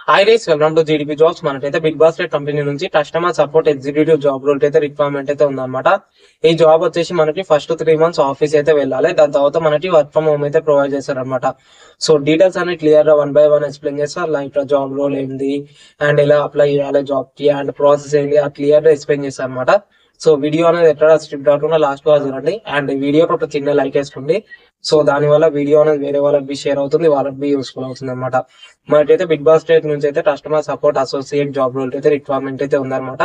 Hi guys, welcome to GDP jobs. మనకైతే big boss company నుంచి customer support executive job role అయితే requirement అయితే ఉందన్నమాట. ఈ జాబ్ వచ్చేసి మనకి ఫస్ట్ 3 months ఆఫీస్ అయితే వెళ్ళాలి. దాని తర్వాత మనకి వర్క్ ఫ్రమ్ హోమ్ అయితే ప్రొవైడ్ చేస్తారనమాట. సో డీటెయిల్స్ అన్ని క్లియర్ గా 1 by 1 ఎక్స్ప్లెయిన్ చేస్తారు. లైక్ జాబ్ రోల్ ఏంది అండ్ ఎలా అప్లై చేయాలి జాబ్ కి అండ్ ప్రాసెస్ ఏంటి ఆ క్లియర్ గా ఎక్స్ప్లెయిన్ చేస్తారు అనమాట. సో వీడియో అనేది ఎక్కడ స్క్రిప్ట్ కాకుండా లాస్ట్ వరకు చూడండి అండ్ వీడియోకి ఒక చిన్న లైక్ వేసుకోండి. సో దాని వల్ల వీడియో అనేది వేరే వాళ్ళకి బి షేర్ అవుతుంది, వాళ్ళకి బి యూస్ఫుల్ అవుతుంది అనమాట. మనకైతే బిగ్ బాస్ స్టేట్ నుంచి అయితే customer support associate job role అయితే రిక్వైర్మెంట్ అయితే ఉందన్నమాట.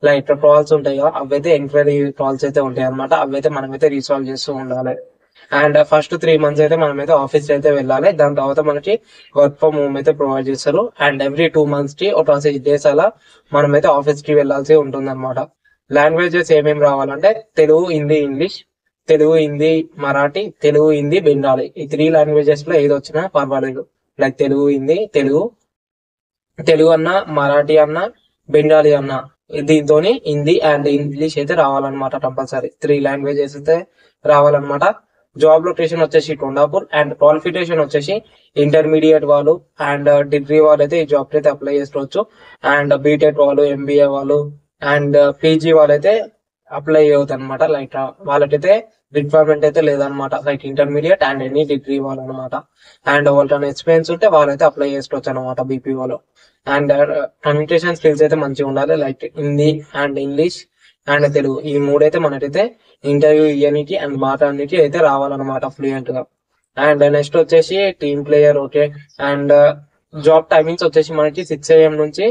లైక్ కాల్స్ ఉంటాయి కదా, అవైతే ఎంక్వైరీ కాల్స్ అయితే ఉంటాయి అనమాట. అవైతే మనమైతే రీసాల్వ్ చేస్తూ ఉండాలి. అండ్ ఫస్ట్ 3 months అయితే మనమైతే ఆఫీస్ అయితే వెళ్ళాలి. దాని తర్వాత మనకి వర్క్ ఫ్రమ్ హోమ్ అయితే ప్రొవైడ్ చేస్తారు. అండ్ ఎవ్రీ 2 months కి ఒక 6 days అలా మనమైతే ఆఫీస్ కి వెళ్ళాల్సి ఉంటుంది అనమాట. లాంగ్వేజెస్ ఏమేమి రావాలంటే తెలుగు, హిందీ, ఇంగ్లీష్, తెలుగు, హిందీ, మరాఠీ, తెలుగు, హిందీ, బెంగాలీ, ఈ 3 languages లో ఏది వచ్చినా పర్వాలేదు. లైక్ తెలుగు, హిందీ, తెలుగు, తెలుగు అన్న, మరాఠీ అన్న, బెంగాలీ అన్న, దీంతో హిందీ అండ్ ఇంగ్లీష్ అయితే రావాలన్నమాట. కంపల్సరీ 3 languages అయితే రావాలన్నమాట. జాబ్ లొకేషన్ వచ్చేసి కొండాపూర్ అండ్ క్వాలిఫికేషన్ వచ్చేసి ఇంటర్మీడియట్ వాళ్ళు అండ్ డిగ్రీ వాళ్ళు అయితే ఈ జాబ్ అయితే అప్లై చేసుకోవచ్చు. అండ్ బీటెక్ వాళ్ళు, ఎంబీఏ వాళ్ళు అండ్ పీజీ వాళ్ళైతే అప్లై చేయవద్దు అనమాట. లైక్ వాళ్ళకైతే రిక్వైర్మెంట్ అయితే లేదనమాట. Like intermediate and any degree వాళ్ళు అనమాట. అండ్ వాళ్ళకి ఎక్స్పీరియన్స్ ఉంటే వాళ్ళైతే అప్లై చేసుకోవచ్చు అనమాట బీపీఓలో. అండ్ కమ్యూనికేషన్ స్కిల్స్ అయితే మంచిగా ఉండాలి. Like Hindi and English and Telugu, ఈ మూడైతే మనకైతే ఇంటర్వ్యూ ఇవ్వడానికి అండ్ మాట్లాడడానికి అయితే రావాలన్నమాట ఫ్లూయెంట్ గా. అండ్ నెక్స్ట్ వచ్చేసి team player. Okay. And job timings వచ్చేసి మనకి 6 AM నుంచి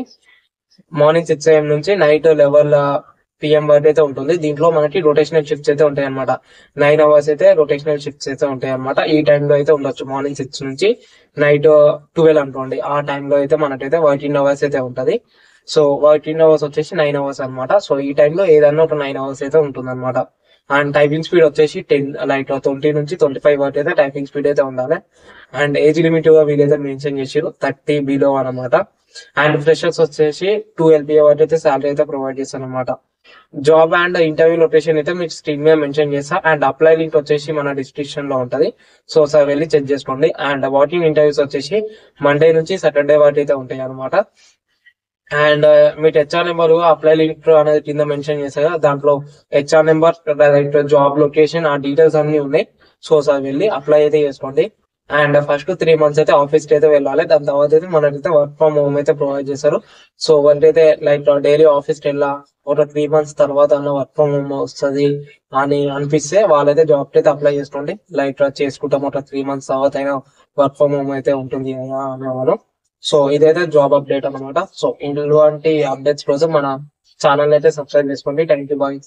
మార్నింగ్ 6 AM నుంచి నైట్ 11 PM వరకు అయితే ఉంటుంది. దీంట్లో మనకి రొటేషనల్ షిఫ్ట్స్ అయితే ఉంటాయి అనమాట. 9 hours అయితే రొటేషనల్ షిఫ్ట్స్ అయితే ఉంటాయి అనమాట. ఈ టైంలో అయితే ఉండొచ్చు. మార్నింగ్ 6 నుంచి నైట్ 12 అనుకోండి. ఆ టైంలో అయితే మనకైతే వర్కింగ్ అవర్స్ అయితే ఉంటది. సో వర్కింగ్ అవర్స్ వచ్చేసి 9 hours అనమాట. సో ఈ టైంలో ఏదన్నా ఒక 9 hours అయితే ఉంటుంది అనమాట. అండ్ టైపింగ్ స్పీడ్ వచ్చేసి 10 లైక్ 20 నుంచి 25 వరకు అయితే టైపింగ్ స్పీడ్ అయితే ఉండాలి. అండ్ ఏజ్ లిమిట్ గా వీలైతే మెన్షన్ చేసారు 30 బిలో అనమాట. అండ్ ఫ్రెషర్స్ వచ్చేసి 2 LPA వరకు అయితే సాలరీ అయితే ప్రొవైడ్ చేస్తారు అనమాట. జాబ్ అండ్ ఇంటర్వ్యూ లొకేషన్ అయితే మీకు స్క్రీన్ మీద మెన్షన్ చేస్తా. అండ్ అప్లై లింక్ వచ్చేసి మన డిస్క్రిప్షన్ లో ఉంటది. సో సార్ వెళ్ళి చెక్ చేసుకోండి. అండ్ వాకింగ్ ఇంటర్వ్యూస్ వచ్చేసి మండే నుంచి సాటర్డే వరకు అయితే ఉంటాయి అనమాట. అండ్ మీకు హెచ్ఆర్ నెంబర్ అప్లై లింక్ అనేది కింద మెన్షన్ చేస్తారు కదా, దాంట్లో HR number, direct job location, ఆ డీటెయిల్స్ అన్ని ఉన్నాయి. సో సార్ వెళ్ళి అప్లై అయితే చేసుకోండి. అండ్ ఫస్ట్ 3 months అయితే ఆఫీస్ కి అయితే వెళ్ళాలి. దాని తర్వాత అయితే మనకైతే వర్క్ ఫ్రమ్ హోమ్ అయితే ప్రొవైడ్ చేస్తారు. సో వాళ్ళకైతే లైక్ డైలీ ఆఫీస్ కి వెళ్ళా ఒక 3 months తర్వాత అన్న వర్క్ ఫ్రమ్ హోమ్ వస్తుంది అని అనిపిస్తే వాళ్ళైతే జాబ్ అయితే అప్లై చేసుకోండి. లైక్ చేసుకుంటాం ఒక 3 months తర్వాత అయినా వర్క్ ఫ్రమ్ హోమ్ అయితే ఉంటుంది కదా అనేవాళ్ళు. సో ఇదైతే జాబ్ అప్డేట్ అనమాట. సో ఇలాంటి అప్డేట్స్ కోసం మన ఛానల్ అయితే సబ్స్క్రైబ్ చేసుకోండి. Thank you, bye.